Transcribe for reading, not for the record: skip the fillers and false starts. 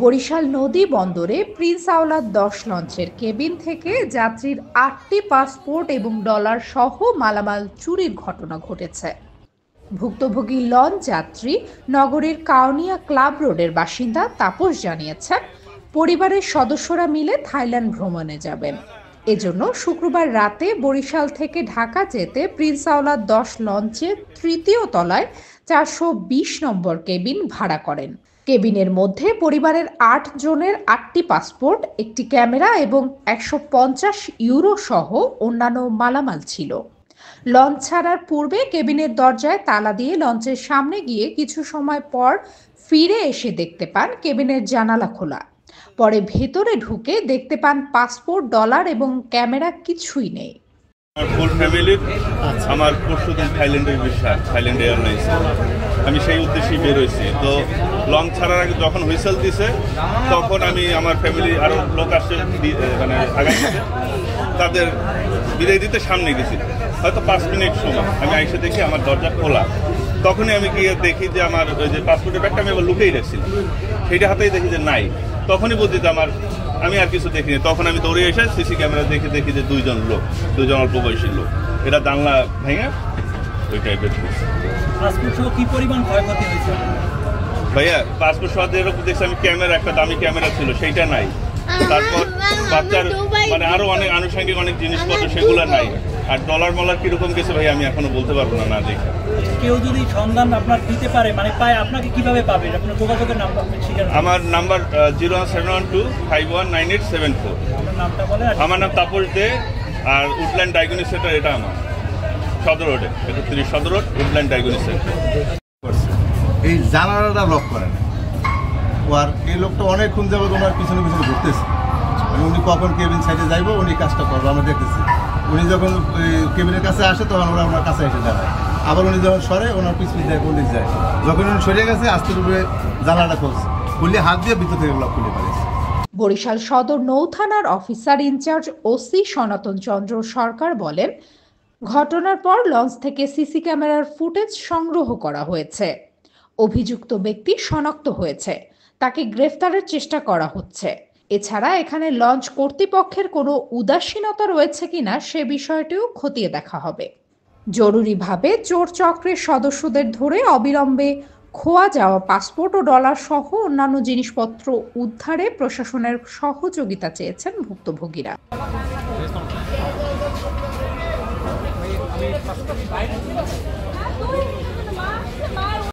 বরিশাল নদী বন্দরে প্রিন্স আওলাদ 10 লঞ্চের কেবিন থেকে যাত্রীর 8টি পাসপোর্ট এবং ডলার সহ মালামাল চুরির ঘটনা ঘটেছে। ভুক্তভোগী লঞ্চ যাত্রী নগরীর কাউনিয়া ক্লাব রোডের বাসিন্দা তাপস জানিয়েছেন, পরিবারের সদস্যরা মিলে থাইল্যান্ড ভ্রমণে যাবেন। এজন্য শুক্রবার রাতে বরিশাল থেকে ঢাকা যেতে প্রিন্স আওলাদ 10 লঞ্চের তৃতীয় তলায় 420 নম্বর কেবিন ভাড়া করেন। কেবিনের মধ্যে পরিবারের 8 জনের 8টি পাসপোর্ট, একটি ক্যামেরা এবং 150 ইউরো সহ অন্যান্য মালামাল ছিল। লঞ্চ ছাড়ার পূর্বে কেবিনের দরজায় তালা দিয়ে লঞ্চের সামনে গিয়ে কিছু সময় পর ফিরে এসে দেখতে পান কেবিনের জানালা খোলা। পরে ভেতরে ঢুকে দেখতে পান পাসপোর্ট, ডলার এবং ক্যামেরা কিছুই নেই। ফুল ফ্যামিলির আমার পরশুদিন থাইল্যান্ডের ভিসা, থাইল্যান্ড এয়ারলাইন্স। আমি সেই উদ্দেশ্যেই বের হয়েছি। তো লং ছাড়ার আগে যখন হুইসেল দিছে তখন আমি আমার ফ্যামিলি আরও লোক আসছে মানে আগামীতে তাদের বিদায় দিতে সামনে গেছি। হয়তো 5 মিনিট সময় আমি আইসে দেখি আমার দরজা খোলা। তখনই আমি গিয়ে দেখি যে আমার ওই যে পাসপোর্টের ব্যাগটা আমি আবার লুকিয়ে রাখছিলাম, সেইটা হাতেই দেখি যে নাই। তখনই বুঝছি আমি আর কিছু দেখিনি। তখন আমি দৌড়ে এসে সিসি ক্যামেরা দেখি যে 2 জন লোক, 2 জন অল্প বয়সী লোক, এটা জানলা ভেঙে ওই টাইপের। পাসপোর্ট সহ কি পরিমাণ ক্ষয়ক্ষতি হয়েছে ভাইয়া? পাসপোর্ট সহ যেরকম দেখছি আমি ক্যামেরা, একটা দামি ক্যামেরা ছিল সেইটা নাই। তারপর বাচ্চার মানে আরো অনেক আনুষঙ্গিক অনেক জিনিসপত্র সেগুলো নাই। আর ডলার মলার কিরকম গেছে ভাই আমি এখনো বলতে পারবো না, না দেখে। কেউ যদি সন্ধান আপনার দিতে পারে, মানে পায়, আপনাকে কিভাবে পাবে? আপনার যোগাযোগের নাম্বার? আমার নাম্বার 01712519874। নামটা বলে। আমার নাম তাপস দে, আর উডল্যান্ড ডায়াগনিক সেন্টার এটা আমার সদর রোডে, 31 সদর রোড, উডল্যান্ড ডায়াগনিক সেন্টার। এই জানালাটা লক করে না। আর এই লোকটা অনেকক্ষণ যাবত ওনার পিছনে পিছনে ঘুরতেছে। উনি কখন কেবিন সাইডে যাইবো উনি কাজটা করবো আমরা দেখতেছি। উনি যখন কেবিনের কাছে আসে তখন ওরা ওনার কাছে এসে দাঁড়ায়। আবার উনি যখন সরে ওনার পিছনে যায়, কোন দিক যায়। যখন উনি সরে গেছে আস্তে করে জানালাটা খুলছে, খুললে হাত দিয়ে ভিতর থেকে লক খুলে পারেছে। বরিশাল সদর নৌথানার অফিসার ইনচার্জ ওসি সনাতন চন্দ্র সরকার বলেন, ঘটনার পর লঞ্চ থেকে সিসি ক্যামেরার ফুটেজ সংগ্রহ করা হয়েছে। অভিযুক্ত ব্যক্তি শনাক্ত হয়েছে, তাকে গ্রেফতারের চেষ্টা করা হচ্ছে। এছাড়া এখানে লঞ্চ কর্তৃপক্ষের কোনো উদাসীনতা রয়েছে কিনা সে বিষয়টিও খতিয়ে দেখা হবে। জরুরিভাবে চোর চক্রের সদস্যদের ধরে অবিলম্বে খোয়া যাওয়া পাসপোর্ট ও ডলার সহ অন্যান্য জিনিসপত্র উদ্ধারে প্রশাসনের সহযোগিতা চেয়েছেন ভুক্তভোগীরা।